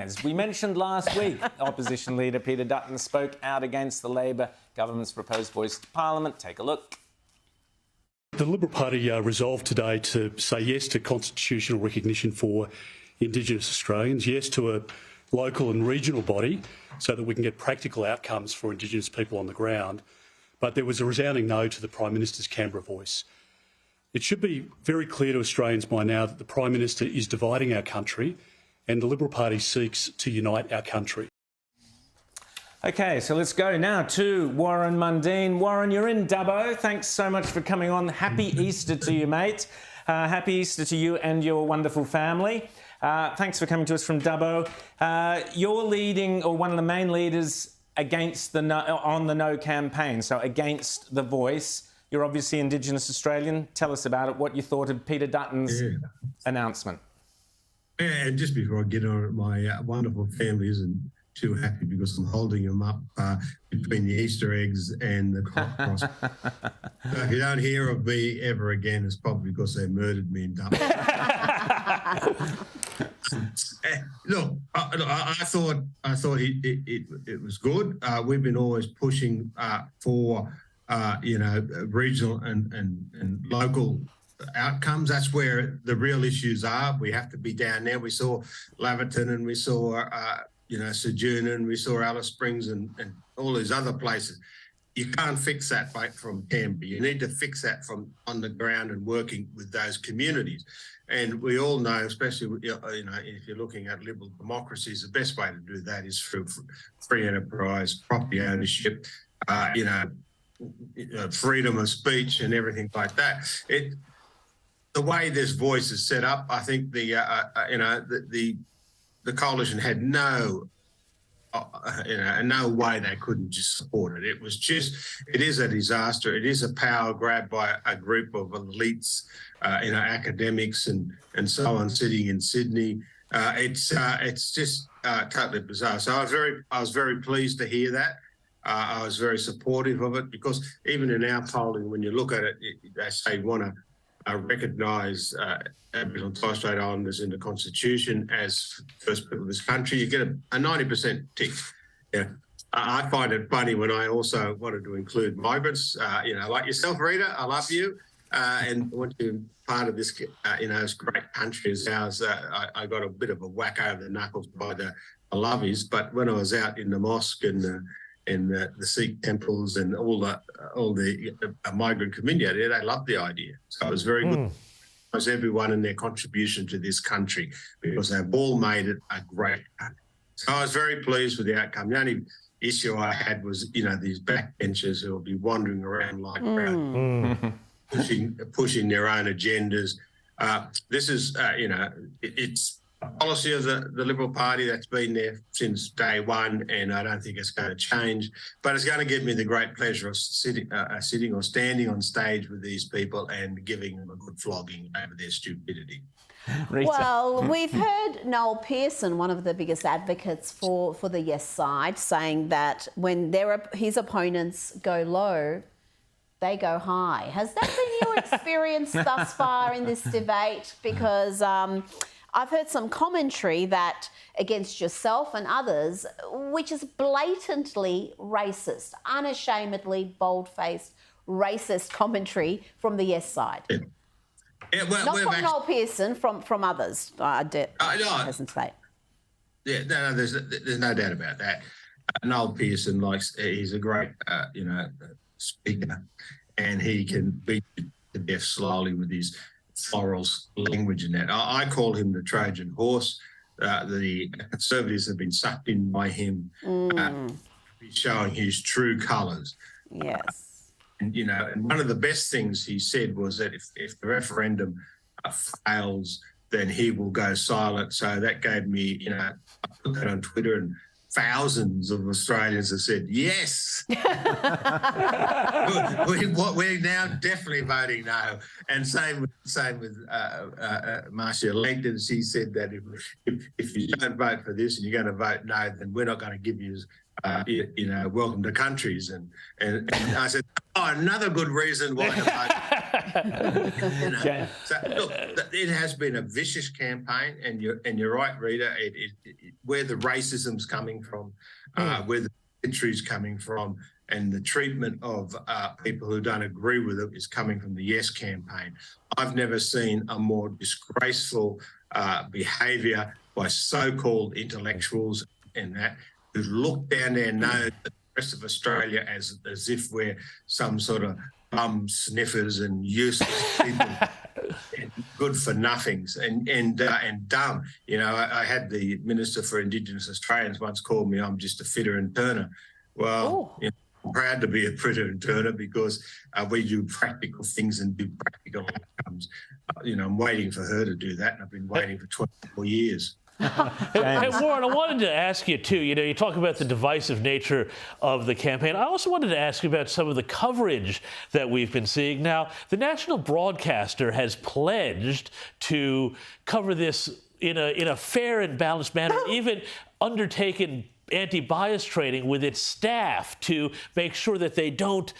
As we mentioned last week, Opposition Leader Peter Dutton spoke out against the Labor government's proposed voice to Parliament. Take a look. The Liberal Party resolved today to say yes to constitutional recognition for Indigenous Australians, yes to a local and regional body so that we can get practical outcomes for Indigenous people on the ground. But there was a resounding no to the Prime Minister's Canberra voice. It should be very clear to Australians by now that the Prime Minister is dividing our country and the Liberal Party seeks to unite our country. OK, so let's go now to Warren Mundine. Warren, you're in Dubbo. Thanks so much for coming on. Happy Easter to you, mate. Happy Easter to you and your wonderful family. Thanks for coming to us from Dubbo. You're leading, or one of the main leaders, against the on the No campaign, so against the voice. You're obviously Indigenous Australian. Tell us about it, what you thought of Peter Dutton's announcement. And just before I get on, my wonderful family isn't too happy because I'm holding them up between the Easter eggs and the cross. So if you don't hear of me ever again, it's probably because they murdered me in Dublin. Look, I thought it was good. We've been always pushing for regional and local outcomes. That's where the real issues are. We have to be down there. We saw Laverton and we saw Sojourner and we saw Alice Springs and all these other places. You can't fix that from Canberra. You need to fix that from on the ground and working with those communities. And we all know, especially if you're looking at liberal democracies, the best way to do that is through free enterprise, property ownership, freedom of speech and everything like that. The way this voice is set up, I think the coalition had no way they couldn't just support it. It is a disaster. It is a power grab by a group of elites, academics and so on, sitting in Sydney. It's just totally bizarre. So I was very pleased to hear that. I was very supportive of it because even in our polling, when you look at it, they say want to recognise Aboriginal and Torres Strait Islanders in the Constitution as first people of this country. You get a 90% tick. Yeah, I find it funny when I also wanted to include migrants. Like yourself, Rita, I love you, and want to be part of this. This great country as ours. I got a bit of a whack over the knuckles by the lovies, but when I was out in the mosque and the Sikh temples and all the migrant community out there, they loved the idea. So it was very good. It was everyone in their contribution to this country because they've all made it a great country. So I was very pleased with the outcome. The only issue I had was, these backbenchers who will be wandering around like pushing their own agendas. This is, it's a policy of the Liberal Party that's been there since day one, and I don't think it's going to change. But it's going to give me the great pleasure of sitting or standing on stage with these people and giving them a good flogging over their stupidity. Rita. Well, we've heard Noel Pearson, one of the biggest advocates for the yes side, saying that when his opponents go low, they go high. Has that been your experience thus far in this debate? Because I've heard some commentary that against yourself and others, which is blatantly racist, unashamedly bold-faced racist commentary from the yes side. Yeah, not from Noel Pearson, from others. I hesitate. Yeah, no, there's no doubt about that. Noel Pearson he's a great speaker, and he can beat you to death slowly with his floral language and that. I call him the Trojan horse. The Conservatives have been sucked in by him. He's showing his true colours. Yes. And one of the best things he said was that if the referendum fails, then he will go silent. So that gave me, I put that on Twitter, and thousands of Australians have said yes. We're now definitely voting no. And same with Marcia Langton. She said that if you don't vote for this and you're going to vote no, then we're not going to give you welcome to countries. And I said, oh, another good reason why to vote. So, look, it has been a vicious campaign, and you're right, Rita, where the racism's coming from, where the injury's coming from, and the treatment of people who don't agree with it is coming from the Yes campaign. I've never seen a more disgraceful behaviour by so-called intellectuals and that, who look down their nose at the rest of Australia as if we're some sort of bum sniffers and useless people, and good for nothings and dumb. I had the Minister for Indigenous Australians once called me, I'm just a fitter and turner. Well, I'm proud to be a fitter and turner because we do practical things and do practical outcomes. I'm waiting for her to do that, and I've been waiting for 24 years. Hey, Warren, I wanted to ask you, too, you talk about the divisive nature of the campaign. I also wanted to ask you about some of the coverage that we've been seeing. Now, the national broadcaster has pledged to cover this in a fair and balanced manner, even undertaken anti-bias training with its staff to make sure that they don't,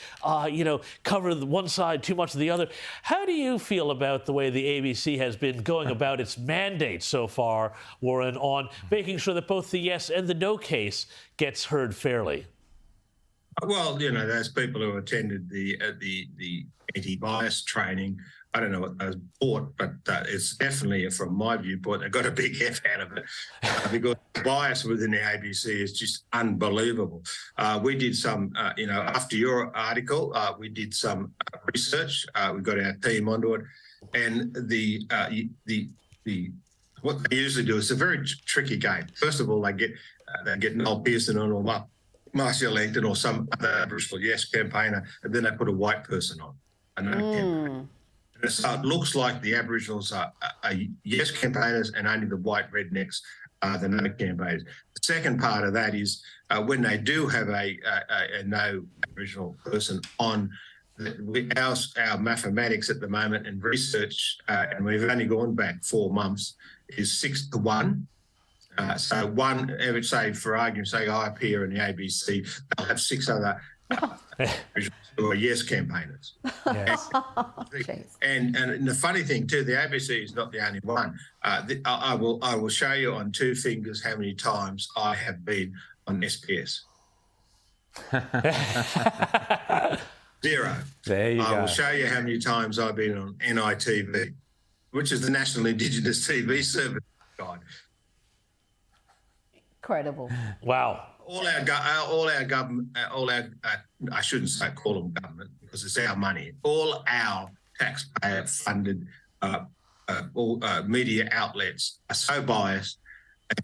cover one side too much of the other. How do you feel about the way the ABC has been going about its mandate so far, Warren, on making sure that both the yes and the no case gets heard fairly? Well, those people who attended the anti-bias training, I don't know what those bought, but it's definitely, from my viewpoint, they got a big F out of it because the bias within the ABC is just unbelievable. We did some, after your article, we did some research. We got our team onto it, and what they usually do is a very tricky game. First of all, they get Noel Pearson on, or Marcia Langton, or some other Aboriginal Yes campaigner, and then they put a white person on. Campaign. So it looks like the Aboriginals are Yes campaigners, and only the white rednecks are the no campaigners. The second part of that is when they do have a no Aboriginal person on, our mathematics at the moment and research, and we've only gone back 4 months, is 6 to 1. So one, I would say, for argument's sake, I appear in the ABC, they'll have 6 other who are Yes campaigners. Yes. And the funny thing too, the ABC is not the only one. I will show you on 2 fingers how many times I have been on SPS. 0. There you go. I will show you how many times I've been on NITV, which is the National Indigenous TV Service. God. Incredible. Wow. All our government, I shouldn't say call them government because it's our money. All our taxpayer-funded media outlets are so biased,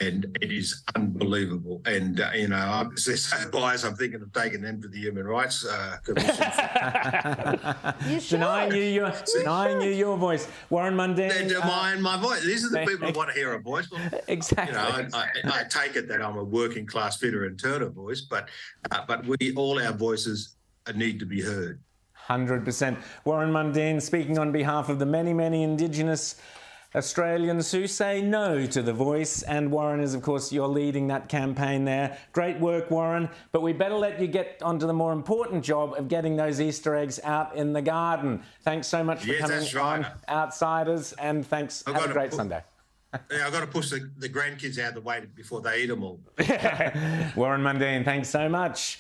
and it is unbelievable. And they're so biased, I'm thinking of taking them to the Human Rights Commission. You should. Denying you your voice. Warren Mundine. They're denying my voice. These are the people who want to hear a voice. Well, exactly. I take it that I'm a working class fitter and turner voice, but all our voices need to be heard. 100%. Warren Mundine speaking on behalf of the many, many Indigenous Australians who say no to the voice, and Warren is, of course, you're leading that campaign there. Great work, Warren, but we better let you get onto the more important job of getting those Easter eggs out in the garden. Thanks so much for coming on, Outsiders, and thanks. Have a great Sunday. Yeah, I've got to push the grandkids out of the way before they eat them all. Warren Mundine, thanks so much.